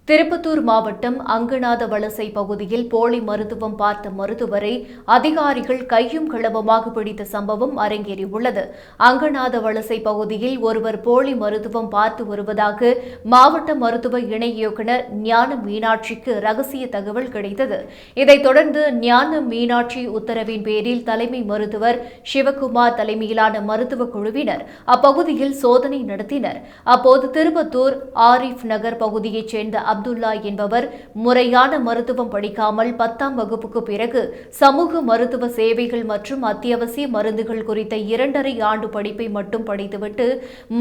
திருப்பத்தூர் மாவட்டம் அங்கநாத வலசை பகுதியில் போலி மருத்துவம் பார்த்த மருத்துவரை அதிகாரிகள் கையும் களவுமாக பிடித்த சம்பவம் அரங்கேறியுள்ளது. அங்கநாத வலசை பகுதியில் ஒருவர் போலி மருத்துவம் பார்த்து வருவதாக மாவட்ட மருத்துவ இணை இயக்குநர் ஞான மீனாட்சிக்கு ரகசிய தகவல் கிடைத்தது. இதைத் தொடர்ந்து ஞான மீனாட்சி உத்தரவின் பேரில் தலைமை மருத்துவர் சிவக்குமார் தலைமையிலான மருத்துவ குழுவினர் அப்பகுதியில் சோதனை நடத்தினர். அப்போது திருப்பத்தூர் ஆரிஃப் நகர் பகுதியைச் சேர்ந்த அப்துல்லா என்பவர் முறையான மருத்துவம் படிக்காமல் 10ஆம் வகுப்புக்கு பிறகு சமூக மருத்துவ சேவைகள் மற்றும் அத்தியாவசிய மருந்துகள் குறித்த 2.5 ஆண்டு படிப்பை மட்டும் படித்துவிட்டு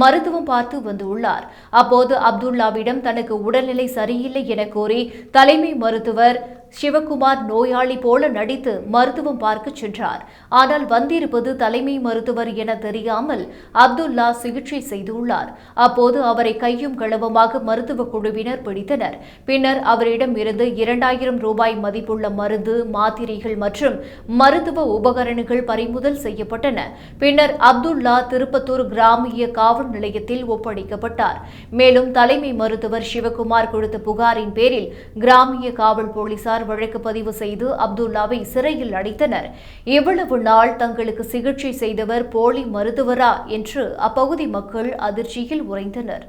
மருத்துவம் பார்த்து வந்துள்ளார். அப்போது அப்துல்லாவிடம் தனக்கு உடல்நிலை சரியில்லை என கூறி தலைமை மருத்துவர் சிவக்குமார் நோயாளி போல நடித்து மருத்துவம் பார்க்க சென்றார். ஆனால் வந்திருப்பது தலைமை மருத்துவர் என தெரியாமல் அப்துல்லா சிகிச்சை செய்துள்ளார். அப்போது அவரை கையும் களவுமாக மருத்துவ குழுவினர் பிடித்தனர். பின்னர் அவரிடம் இருந்து 2000 ரூபாய் மதிப்புள்ள மருந்து, மாத்திரைகள் மற்றும் மருத்துவ உபகரணங்கள் பறிமுதல் செய்யப்பட்டன. பின்னர் அப்துல்லா திருப்பத்தூர் கிராமிய காவல் நிலையத்தில் ஒப்படைக்கப்பட்டார். மேலும் தலைமை மருத்துவர் சிவக்குமார் கொடுத்த புகாரின் பேரில் கிராமிய காவல் போலீசார் வழக்கு பதிவு செய்து அப்துல்லாவை சிறையில் அடைத்தனர். இவ்வளவு நாள் தங்களுக்கு சிகிச்சை செய்தவர் போலி மருத்துவரா என்று அப்பகுதி மக்கள் அதிர்ச்சியில் உறைந்தனர்.